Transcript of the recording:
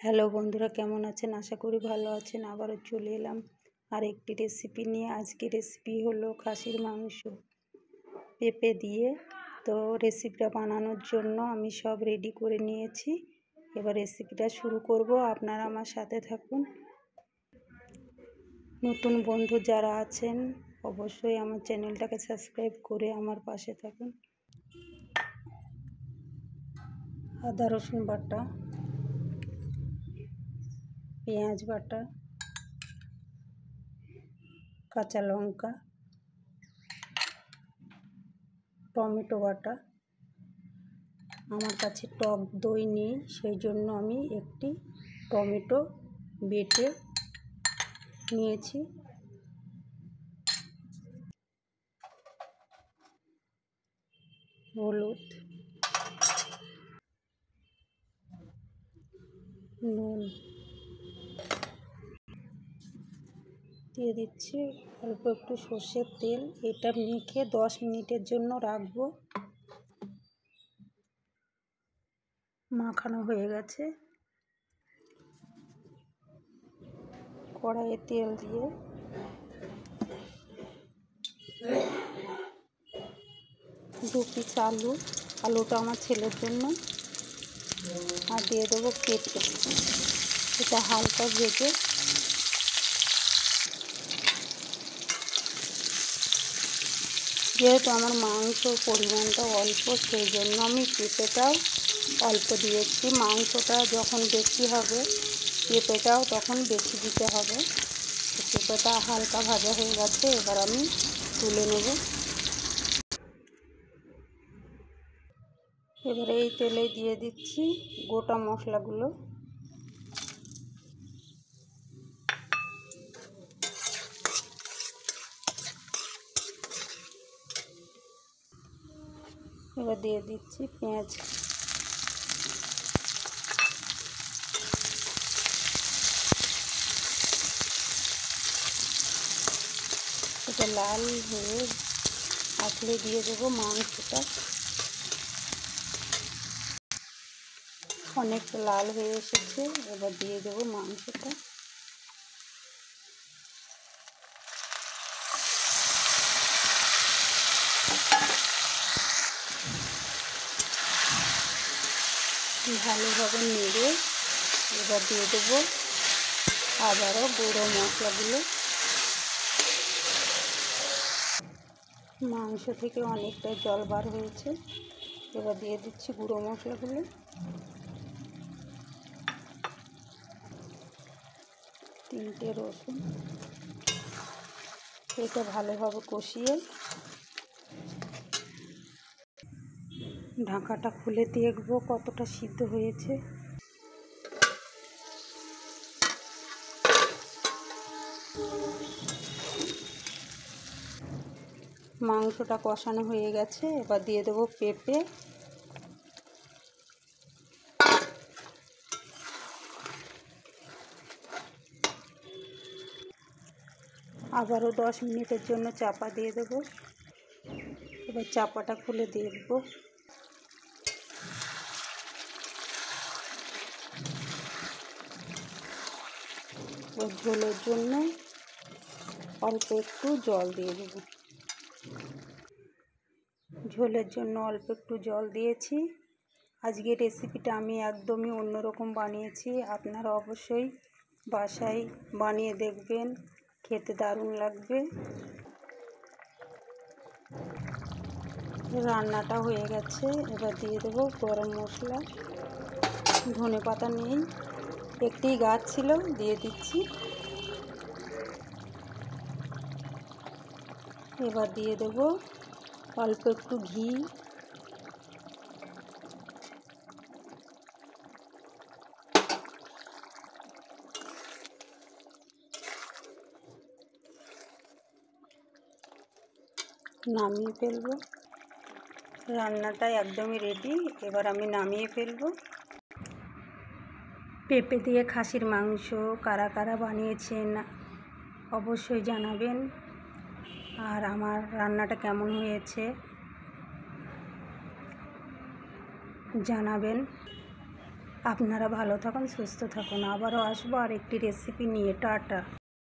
Hello বন্ধুরা, কেমন আছেন? আশা করি ভালো আছেন। আবারও চলে এলাম আর একটি রেসিপি নিয়ে। আজকে রেসিপি হলো খাসির মাংস পেঁপে দিয়ে। তো রেসিপিটা বানানোর জন্য আমি সব রেডি করে নিয়েছি। এবার রেসিপিটা শুরু করব, আপনারা আমার সাথে থাকুন। নতুন বন্ধু যারা আছেন অবশ্যই আমার চ্যানেলটাকে সাবস্ক্রাইব করে আমার পাশে থাকুন। আদা রসুন বাটা, পেঁয়াজ বাটা, কাঁচা লঙ্কা, টমেটো বাটা। আমার কাছে টক দই নেই, সেই জন্য আমি একটি টমেটো বেটে নিয়েছি। হলুদ, নুন দিয়ে দিচ্ছি, অল্প একটু সর্ষের তেল। এটা মেখে 10 মিনিটের জন্য রাখবো। মাখানো হয়ে গেছে। কড়াইয়ে তেল দিয়ে দু পিস আলুটা আমার ছেলের জন্য, আর দিয়ে দেবো পেঁপে। এটা হালকা ভেজে যেহেতু আমার মাংসর পরিমাণটা অল্প, সেই জন্য আমি পেঁপেটাও অল্প দিয়েছি। মাংসটা যখন বেশি হবে পেঁপেটাও তখন বেশি দিতে হবে। পেঁপেটা হালকা ভাজা হয়ে গেছে, এবার আমি তুলে নেব। এবারে এই তেলে দিয়ে দিচ্ছি গোটা মশলাগুলো। এবার দিয়ে দিচ্ছি পেঁয়াজ। এটা লাল হয়ে আসলে দিয়ে দেবো মাংসটা। অনেকটা লাল হয়ে এসেছে, এবার দিয়ে দেবো মাংসটা। ভালোভাবে নেড়ে এবার দিয়ে দেবো আবারও গুঁড়ো মশলাগুলো। মাংস থেকে অনেকটা জল বার হয়েছে, এবার দিয়ে দিচ্ছি গুঁড়ো মশলাগুলো। তিনটে রসুন, এটা ভালোভাবে কষিয়ে ঢাকাটা খুলে দেখবো কতটা সিদ্ধ হয়েছে। মাংসটা কষানো হয়ে গেছে, এবার দিয়ে দেবো পেঁপে। আবারও 10 মিনিটের জন্য চাপা দিয়ে দেবো। এবার চাপাটা খুলে দেখবো। ওর ঝোলের জন্য অল্প একটু জল দিয়ে দেবো। ঝোলের জন্য অল্প একটু জল দিয়েছি। আজকের রেসিপিটা আমি একদমই অন্যরকম বানিয়েছি, আপনারা অবশ্যই বাসায় বানিয়ে দেখবেন, খেতে দারুণ লাগবে। রান্নাটা হয়ে গেছে, এবার দিয়ে দেবো গরম মশলা। ধনেপাতা নেই, একটি গাছ ছিল, দিয়ে দিচ্ছি। এবার দিয়ে দেবো অল্প একটু ঘি। নামিয়ে ফেলবো। রান্নাটা একদমই রেডি, এবার আমি নামিয়ে ফেলবো। পেঁপে দিয়ে খাসির মাংস কারা কারা বানিয়েছেন অবশ্যই জানাবেন, আর আমার রান্নাটা কেমন হয়েছে জানাবেন। আপনারা ভালো থাকুন, সুস্থ থাকুন। আবারও আসবো আর একটি রেসিপি নিয়ে। টাটা।